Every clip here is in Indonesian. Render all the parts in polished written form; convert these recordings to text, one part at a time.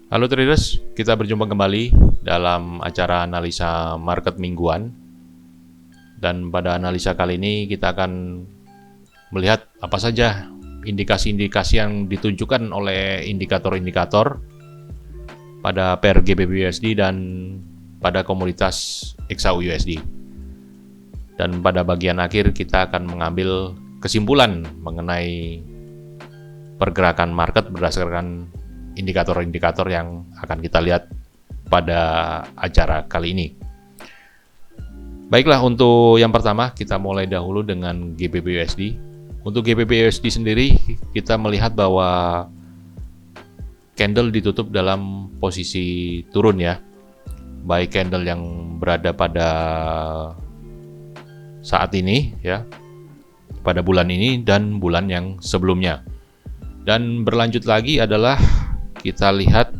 Halo traders, kita berjumpa kembali dalam acara analisa market mingguan. Dan pada analisa kali ini kita akan melihat apa saja indikasi-indikasi yang ditunjukkan oleh indikator-indikator pada pair GBP/USD dan pada komoditas XAU/USD. Dan pada bagian akhir kita akan mengambil kesimpulan mengenai pergerakan market berdasarkan indikator-indikator yang akan kita lihat pada acara kali ini. Baiklah, untuk yang pertama kita mulai dahulu dengan GBP/USD. Untuk GBP/USD sendiri kita melihat bahwa candle ditutup dalam posisi turun ya. Baik candle yang berada pada saat ini ya, pada bulan ini dan bulan yang sebelumnya. Dan berlanjut lagi adalah kita lihat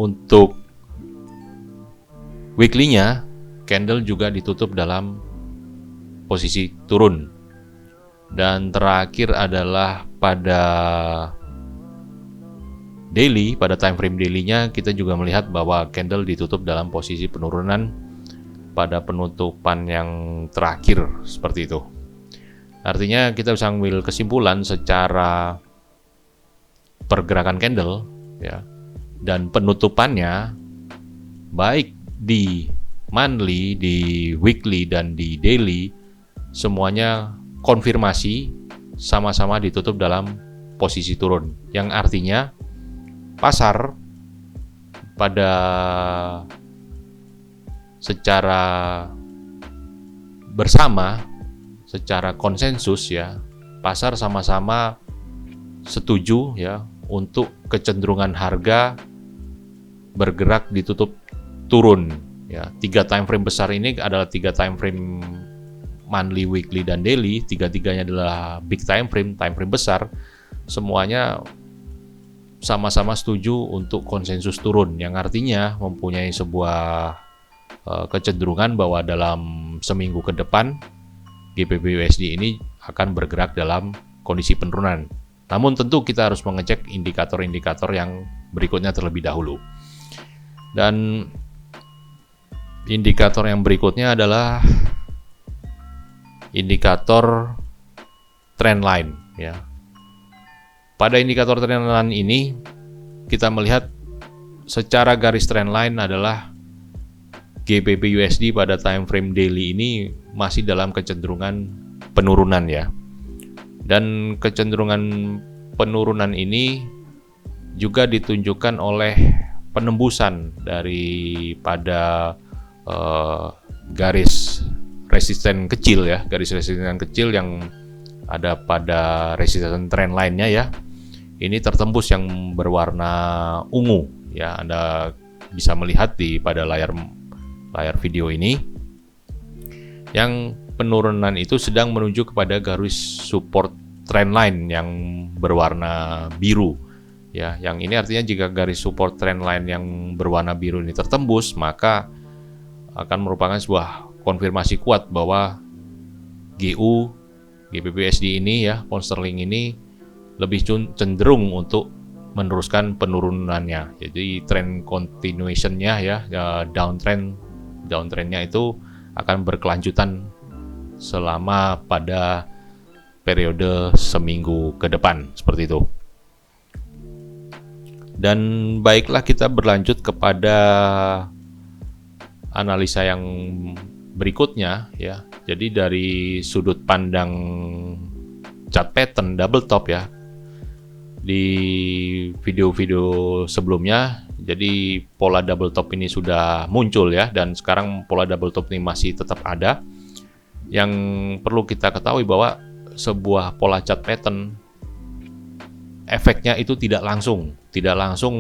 untuk weekly-nya, candle juga ditutup dalam posisi turun. Dan terakhir adalah pada daily, pada time frame daily-nya kita juga melihat bahwa candle ditutup dalam posisi penurunan pada penutupan yang terakhir seperti itu. Artinya kita bisa mengambil kesimpulan secara pergerakan candle ya, dan penutupannya baik di monthly, di weekly dan di daily semuanya konfirmasi sama-sama ditutup dalam posisi turun, yang artinya pasar pada secara bersama, secara konsensus ya, pasar sama-sama setuju ya untuk kecenderungan harga bergerak ditutup turun ya. 3 time frame besar ini adalah 3 time frame monthly, weekly dan daily. Tiga-tiganya adalah big time frame besar. Semuanya sama-sama setuju untuk konsensus turun, yang artinya mempunyai sebuah kecenderungan bahwa dalam seminggu ke depan GBP/USD ini akan bergerak dalam kondisi penurunan. Namun tentu kita harus mengecek indikator-indikator yang berikutnya terlebih dahulu. Dan indikator yang berikutnya adalah indikator trendline ya. Pada indikator trendline ini kita melihat secara garis trendline adalah GBP/USD pada time frame daily ini masih dalam kecenderungan penurunan ya. Dan kecenderungan penurunan ini juga ditunjukkan oleh penembusan daripada garis resisten kecil ya, garis resisten kecil yang ada pada resisten trendline-nya ya. Ini tertembus yang berwarna ungu ya. Anda bisa melihat pada layar video ini, yang penurunan itu sedang menuju kepada garis support trendline yang berwarna biru ya. Yang ini artinya jika garis support trendline yang berwarna biru ini tertembus, maka akan merupakan sebuah konfirmasi kuat bahwa GBP/USD ini ya, pound sterling ini lebih cenderung untuk meneruskan penurunannya. Jadi trend continuation-nya ya, downtrend-nya itu akan berkelanjutan selama pada periode seminggu ke depan seperti itu. Dan baiklah, kita berlanjut kepada analisa yang berikutnya ya. Jadi dari sudut pandang chart pattern double top ya, di video-video sebelumnya jadi pola double top ini sudah muncul ya, dan sekarang pola double top ini masih tetap ada. Yang perlu kita ketahui bahwa sebuah pola chart pattern efeknya itu tidak langsung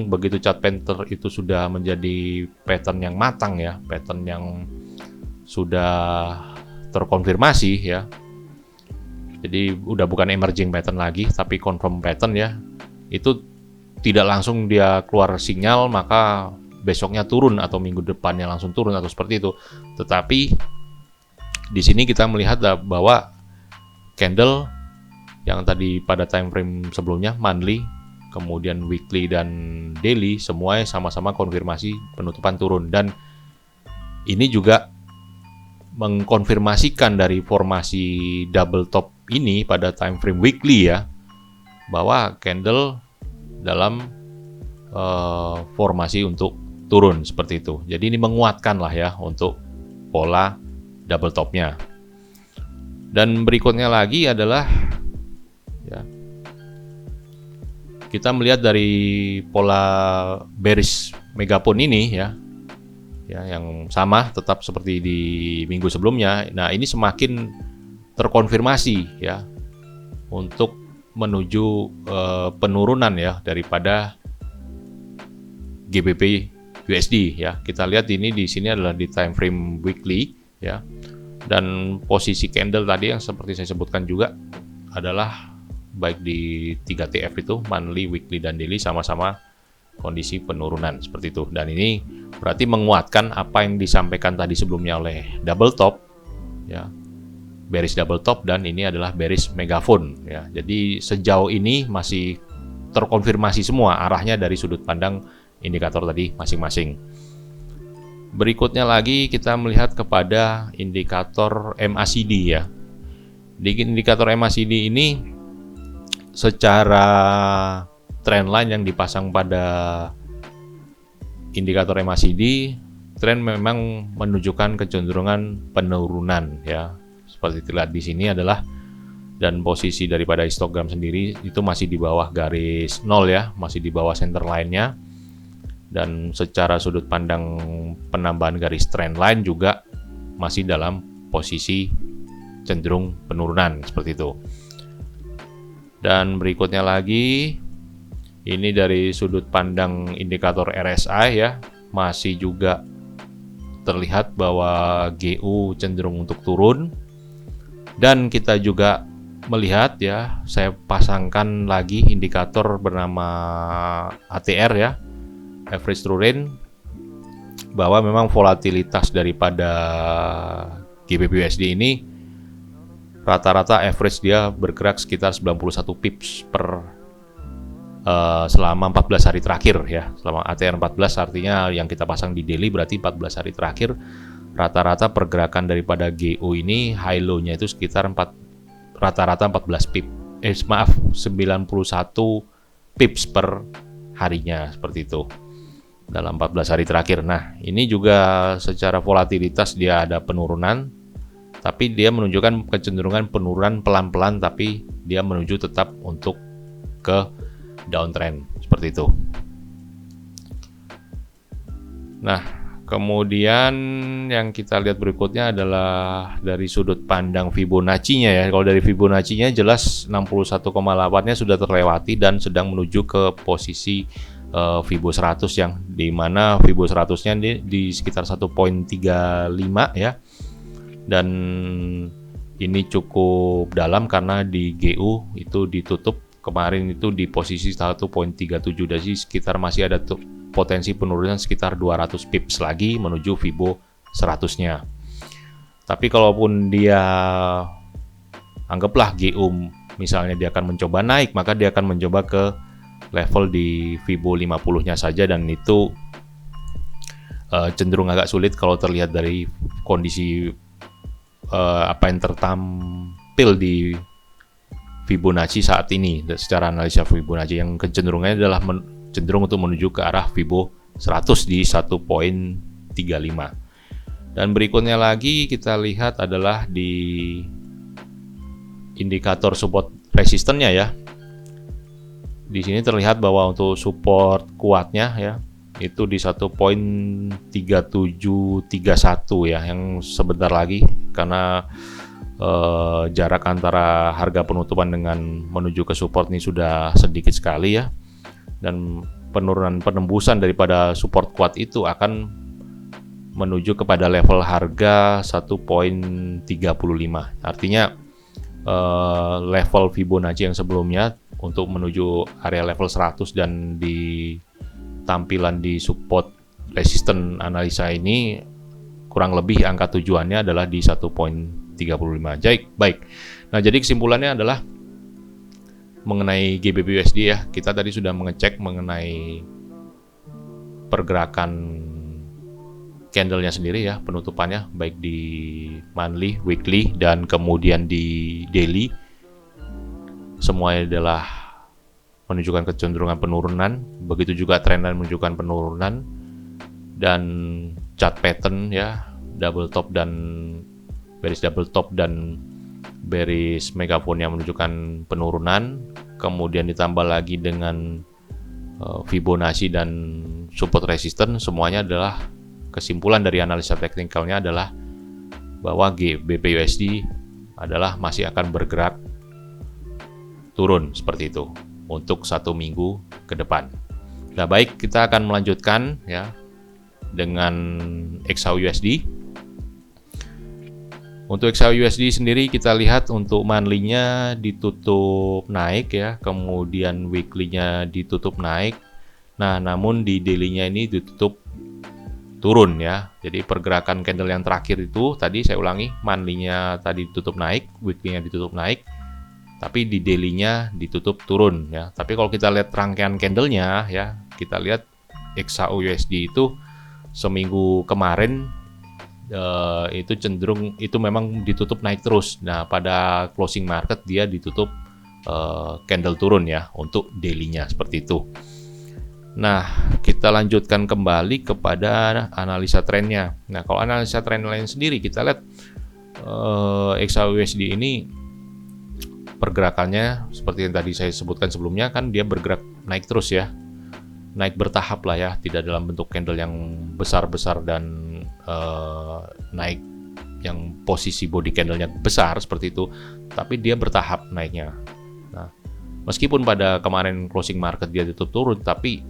begitu chart pattern itu sudah menjadi pattern yang matang ya, pattern yang sudah terkonfirmasi ya. Jadi udah bukan emerging pattern lagi tapi confirm pattern ya. Itu tidak langsung dia keluar sinyal maka besoknya turun atau minggu depannya langsung turun atau seperti itu. Tetapi di sini kita melihat bahwa candle yang tadi pada time frame sebelumnya monthly, kemudian weekly dan daily semuanya sama-sama konfirmasi penutupan turun, dan ini juga mengkonfirmasikan dari formasi double top ini pada time frame weekly ya, bahwa candle dalam formasi untuk turun seperti itu. Jadi ini menguatkan lah ya untuk pola double topnya. Dan berikutnya lagi adalah ya, kita melihat dari pola bearish megapone ini ya, yang sama tetap seperti di minggu sebelumnya. Nah, ini semakin terkonfirmasi ya untuk menuju penurunan ya daripada GBP USD ya. Kita lihat ini di sini adalah di time frame weekly ya. Dan posisi candle tadi yang seperti saya sebutkan juga adalah baik di 3TF itu monthly, weekly dan daily sama-sama kondisi penurunan seperti itu. Dan ini berarti menguatkan apa yang disampaikan tadi sebelumnya oleh double top ya. Bearish double top, dan ini adalah bearish megaphone ya. Jadi sejauh ini masih terkonfirmasi semua arahnya dari sudut pandang indikator tadi masing-masing. Berikutnya lagi kita melihat kepada indikator MACD ya. Di indikator MACD ini secara trendline yang dipasang pada indikator MACD, tren memang menunjukkan kecenderungan penurunan ya. Seperti terlihat di sini adalah, dan posisi daripada histogram sendiri itu masih di bawah garis 0 ya, masih di bawah center line-nya. Dan secara sudut pandang penambahan garis trendline juga masih dalam posisi cenderung penurunan seperti itu. Dan berikutnya lagi, ini dari sudut pandang indikator RSI ya, masih juga terlihat bahwa GU cenderung untuk turun. Dan kita juga melihat ya, saya pasangkan lagi indikator bernama ATR ya, average true range, bahwa memang volatilitas daripada GBP USD ini rata-rata average dia bergerak sekitar 91 pips per selama 14 hari terakhir ya. Selama ATR 14 artinya yang kita pasang di daily, berarti 14 hari terakhir rata-rata pergerakan daripada GO ini high low-nya itu sekitar rata-rata 14 pip. 91 pips per harinya seperti itu dalam 14 hari terakhir. Nah, ini juga secara volatilitas dia ada penurunan, tapi dia menunjukkan kecenderungan penurunan pelan-pelan, tapi dia menuju tetap untuk ke downtrend seperti itu. Nah, kemudian yang kita lihat berikutnya adalah dari sudut pandang Fibonacci-nya ya. Kalau dari Fibonacci-nya jelas 61,8-nya sudah terlewati dan sedang menuju ke posisi Fibo 100, yang dimana Fibo 100-nya di sekitar 1.35 ya. Dan ini cukup dalam karena di GU itu ditutup kemarin itu di posisi 1.37, jadi sekitar masih ada potensi penurunan sekitar 200 pips lagi menuju Fibo 100-nya. Tapi kalaupun dia anggaplah GU misalnya dia akan mencoba naik, maka dia akan mencoba ke level di Fibo 50-nya saja, dan itu cenderung agak sulit kalau terlihat dari kondisi apa yang tertampil di Fibonacci saat ini. Secara analisa Fibonacci yang kecenderungannya adalah cenderung untuk menuju ke arah Fibo 100 di 1.35. Dan berikutnya lagi kita lihat adalah di indikator support resistennya ya. Di sini terlihat bahwa untuk support kuatnya ya itu di 1.3731 ya, yang sebentar lagi karena jarak antara harga penutupan dengan menuju ke support ini sudah sedikit sekali ya, dan penurunan penembusan daripada support kuat itu akan menuju kepada level harga 1.35. Artinya level Fibonacci yang sebelumnya untuk menuju area level 100 dan di tampilan di support resisten analisa ini kurang lebih angka tujuannya adalah di 1.35. Baik. Nah, jadi kesimpulannya adalah mengenai GBP/USD ya, kita tadi sudah mengecek mengenai pergerakan candlenya sendiri ya, penutupannya baik di monthly, weekly, dan kemudian di daily. Semuanya adalah menunjukkan kecenderungan penurunan, begitu juga trendline menunjukkan penurunan, dan chart pattern ya, double top dan bearish double top dan bearish megaphone yang menunjukkan penurunan, kemudian ditambah lagi dengan Fibonacci dan support resistance. Semuanya adalah kesimpulan dari analisa teknikalnya adalah bahwa GBP/USD adalah masih akan bergerak turun seperti itu untuk 1 minggu ke depan. Nah, baik, kita akan melanjutkan ya dengan XAUUSD. Untuk XAUUSD sendiri kita lihat untuk monthly-nya ditutup naik ya, kemudian weekly-nya ditutup naik. Nah, namun di daily-nya ini ditutup turun ya. Jadi pergerakan candle yang terakhir itu tadi saya ulangi, monthly-nya tadi ditutup naik, weekly-nya ditutup naik, tapi di daily-nya ditutup turun ya. Tapi kalau kita lihat rangkaian candle-nya ya, kita lihat XAUUSD itu seminggu kemarin itu cenderung itu memang ditutup naik terus. Nah, pada closing market dia ditutup candle turun ya untuk daily-nya seperti itu. Nah, kita lanjutkan kembali kepada analisa trennya. Nah, kalau analisa tren lain sendiri kita lihat XAUUSD ini pergerakannya seperti yang tadi saya sebutkan sebelumnya, kan dia bergerak naik terus ya. Naik bertahap lah ya, tidak dalam bentuk candle yang besar-besar dan naik yang posisi body candlenya besar seperti itu, tapi dia bertahap naiknya. Nah, meskipun pada kemarin closing market dia tutup turun, tapi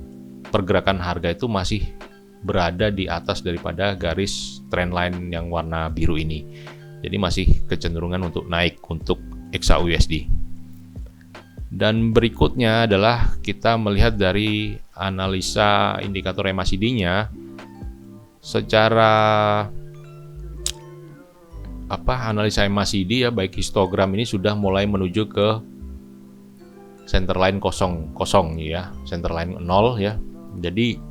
pergerakan harga itu masih berada di atas daripada garis trendline yang warna biru ini. Jadi masih kecenderungan untuk naik untuk XAUUSD. Dan berikutnya adalah kita melihat dari analisa indikator MACD-nya. Secara analisa MACD ya, baik histogram ini sudah mulai menuju ke center line kosong ya, center line 0 ya. Jadi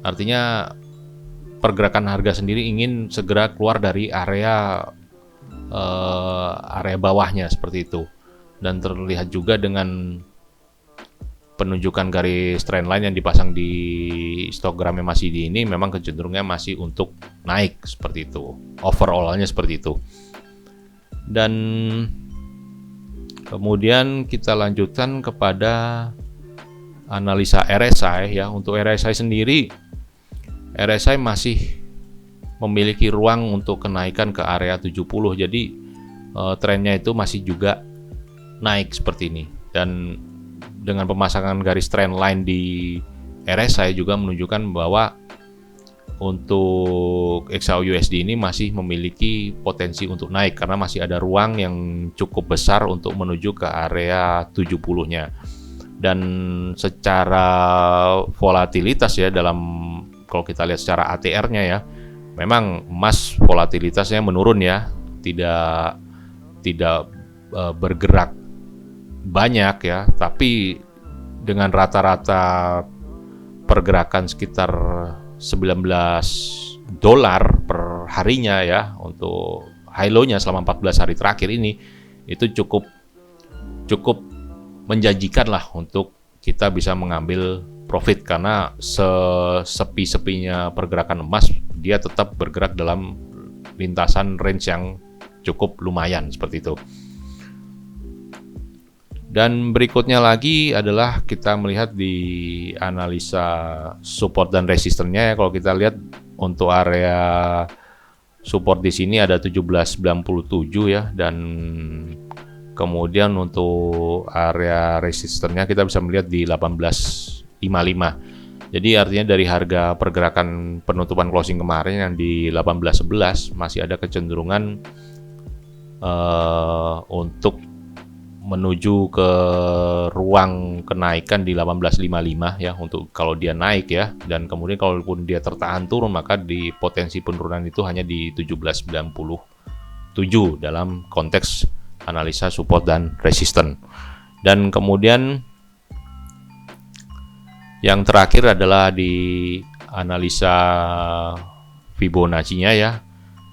artinya pergerakan harga sendiri ingin segera keluar dari area bawahnya seperti itu. Dan terlihat juga dengan penunjukan garis trendline yang dipasang di histogram MACD ini memang kecenderungannya masih untuk naik seperti itu. Overall-nya seperti itu. Dan kemudian kita lanjutkan kepada analisa RSI ya. Untuk RSI sendiri, RSI masih memiliki ruang untuk kenaikan ke area 70. Jadi trennya itu masih juga naik seperti ini. Dan dengan pemasangan garis trendline di RSI juga menunjukkan bahwa untuk XAUUSD ini masih memiliki potensi untuk naik karena masih ada ruang yang cukup besar untuk menuju ke area 70-nya. Dan secara volatilitas ya, dalam kalau kita lihat secara ATR-nya ya, memang emas volatilitasnya menurun ya, tidak bergerak banyak ya, tapi dengan rata-rata pergerakan sekitar $19 per harinya ya, untuk high low-nya selama 14 hari terakhir ini, itu cukup menjanjikan lah untuk kita bisa mengambil profit, karena sepi-sepinya pergerakan emas dia tetap bergerak dalam lintasan range yang cukup lumayan seperti itu. Dan berikutnya lagi adalah kita melihat di analisa support dan resistennya ya. Kalau kita lihat untuk area support di sini ada 1797 ya, dan kemudian untuk area resistennya kita bisa melihat di 1855. Jadi artinya dari harga pergerakan penutupan closing kemarin yang di 1811 masih ada kecenderungan untuk menuju ke ruang kenaikan di 1855 ya, untuk kalau dia naik ya. Dan kemudian kalaupun dia tertahan turun, maka di potensi penurunan itu hanya di 1797 dalam konteks analisa support dan resisten. Dan kemudian yang terakhir adalah di analisa Fibonacci-nya ya.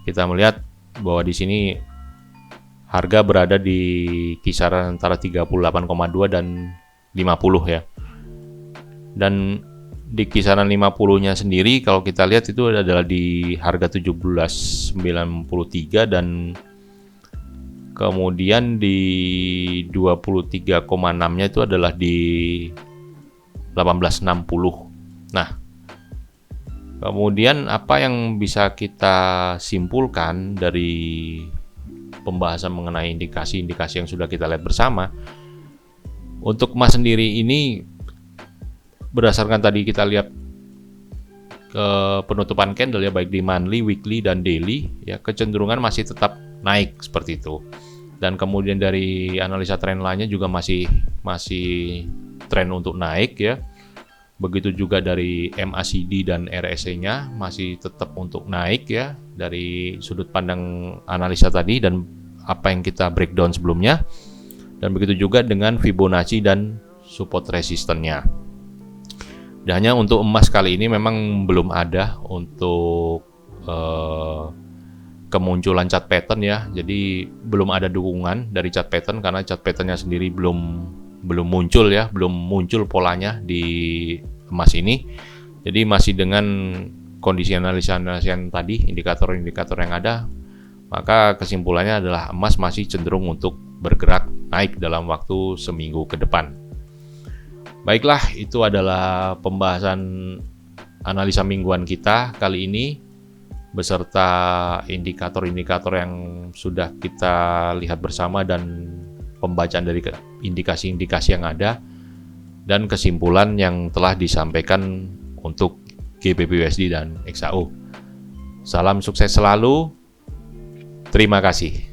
Kita melihat bahwa di sini harga berada di kisaran antara 38,2 dan 50 ya. Dan di kisaran 50-nya sendiri kalau kita lihat itu adalah di harga 17,93 dan kemudian di 23,6-nya itu adalah di 1860. Nah, kemudian apa yang bisa kita simpulkan dari pembahasan mengenai indikasi-indikasi yang sudah kita lihat bersama? Untuk emas sendiri ini berdasarkan tadi kita lihat ke penutupan candle ya, baik di monthly, weekly, dan daily ya, kecenderungan masih tetap naik seperti itu. Dan kemudian dari analisa tren lainnya juga masih tren untuk naik ya. Begitu juga dari MACD dan RSI-nya masih tetap untuk naik ya, dari sudut pandang analisa tadi dan apa yang kita breakdown sebelumnya. Dan begitu juga dengan Fibonacci dan support resistance-nya. Dan hanya untuk emas kali ini memang belum ada untuk kemunculan chart pattern ya. Jadi belum ada dukungan dari chart pattern karena chart pattern-nya sendiri belum muncul ya, belum muncul polanya di emas ini. Jadi masih dengan kondisi analisa yang tadi, indikator-indikator yang ada, maka kesimpulannya adalah emas masih cenderung untuk bergerak naik dalam waktu seminggu ke depan. Baiklah, itu adalah pembahasan analisa mingguan kita kali ini beserta indikator-indikator yang sudah kita lihat bersama dan pembacaan dari indikasi-indikasi yang ada dan kesimpulan yang telah disampaikan untuk GBP/USD dan XAU. Salam sukses selalu. Terima kasih.